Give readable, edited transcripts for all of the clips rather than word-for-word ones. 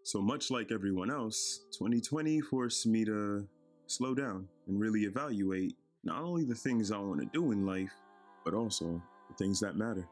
So much like everyone else, 2020 forced me to slow down and really evaluate not only the things I want to do in life, but also the things that matter.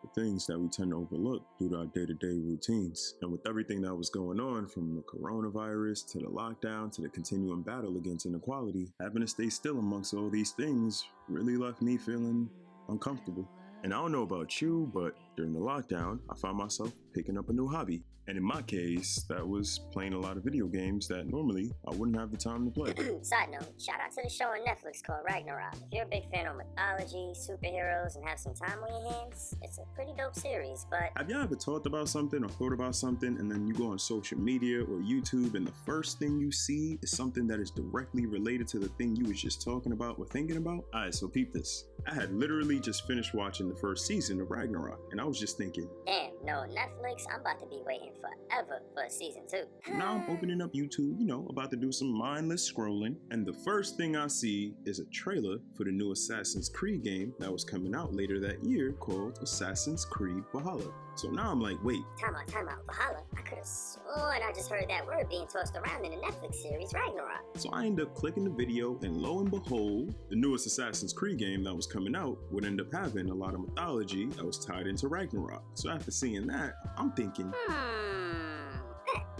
The things that we tend to overlook due to our day-to-day routines. And with everything that was going on, from the coronavirus to the lockdown to the continuing battle against inequality, having to stay still amongst all these things really left me feeling uncomfortable. And I don't know about you, but during the lockdown, I found myself picking up a new hobby. And in my case, that was playing a lot of video games that normally I wouldn't have the time to play. Side note, shout out to the show on Netflix called Ragnarok. If you're a big fan of mythology, superheroes, and have some time on your hands, it's a pretty dope series, but... Have y'all ever talked about something or thought about something and then you go on social media or YouTube and the first thing you see is something that is directly related to the thing you was just talking about or thinking about? Alright, so peep this. I had literally just finished watching the first season of Ragnarok and I was just thinking, damn, no Netflix, I'm about to be waiting forever for season 2. Now I'm opening up YouTube, about to do some mindless scrolling, and the first thing I see is a trailer for the new Assassin's Creed game that was coming out later that year called Assassin's Creed Valhalla. So now I'm like, wait. Time out, Valhalla? I could have sworn I just heard that word being tossed around in the Netflix series Ragnarok. So I end up clicking the video, and lo and behold, the newest Assassin's Creed game that was coming out would end up having a lot of mythology that was tied into Ragnarok. So after seeing that, I'm thinking,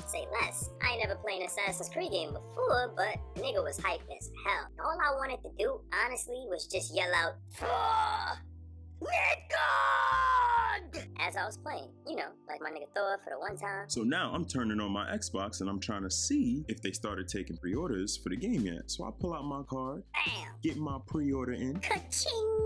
say less. I ain't never played an Assassin's Creed game before, but the nigga was hyped as hell. All I wanted to do, honestly, was just yell out, Midgard! As I was playing, like my nigga Thor for the one time. So now I'm turning on my Xbox and I'm trying to see if they started taking pre-orders for the game yet. So I pull out my card, bam, get my pre-order in. Ka-ching!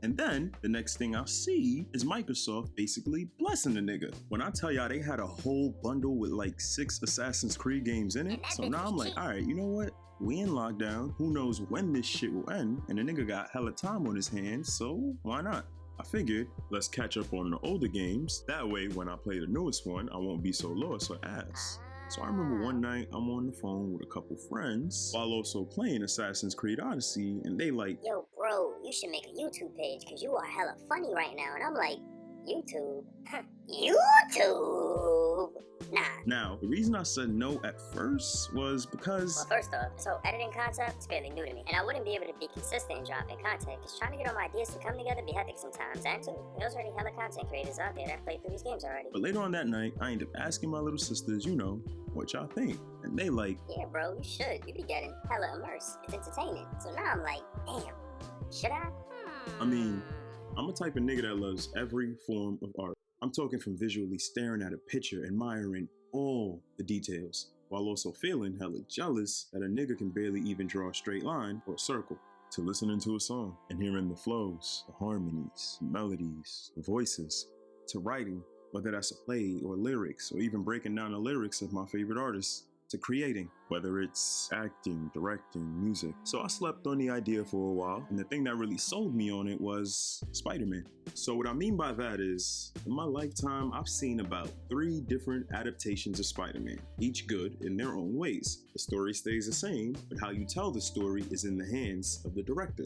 And then the next thing I see is Microsoft basically blessing the nigga. When I tell y'all they had a whole bundle with like 6 Assassin's Creed games in it. So now I'm like, all right, you know what? We in lockdown. Who knows when this shit will end? And the nigga got hella time on his hands, so why not? I figured, let's catch up on the older games. That way, when I play the newest one, I won't be so lost or ass. So I remember one night I'm on the phone with a couple friends while also playing Assassin's Creed Odyssey, and they like, yo bro, you should make a YouTube page because you are hella funny right now. And I'm like, YouTube? YouTube? Nah. Now, the reason I said no at first was because... Well, first off, this whole editing concept is fairly new to me, and I wouldn't be able to be consistent in dropping content because trying to get all my ideas to come together be hectic sometimes. And too, there's already hella content creators out there that play through these games already. But later on that night, I ended up asking my little sisters, what y'all think? And they like, yeah, bro, you should. You be getting hella immersed. It's entertaining. So now I'm like, damn, should I? I mean, I'm a type of nigga that loves every form of art. I'm talking from visually staring at a picture, admiring all the details, while also feeling hella jealous that a nigga can barely even draw a straight line or a circle, to listening to a song and hearing the flows, the harmonies, the melodies, the voices, to writing, whether that's a play or lyrics, or even breaking down the lyrics of my favorite artists, to creating, whether it's acting, directing, music. So I slept on the idea for a while, and the thing that really sold me on it was Spider-Man. So what I mean by that is, in my lifetime, I've seen about 3 different adaptations of Spider-Man, each good in their own ways. The story stays the same, but how you tell the story is in the hands of the director.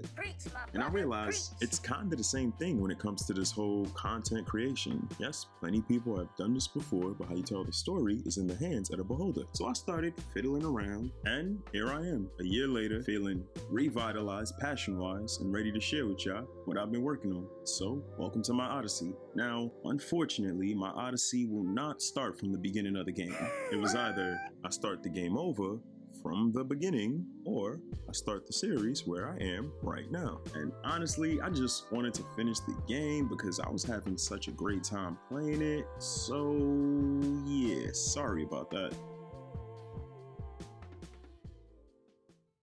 And I realized it's kind of the same thing when it comes to this whole content creation. Yes, plenty of people have done this before, but how you tell the story is in the hands of the beholder. So I started fiddling around, and here I am, a year later, feeling revitalized passion-wise and ready to share with y'all what I've been working on. So, welcome to my Odyssey. Now, unfortunately, my Odyssey will not start from the beginning of the game. It was either I start the game over from the beginning, or I start the series where I am right now. And honestly, I just wanted to finish the game because I was having such a great time playing it. So yeah, sorry about that.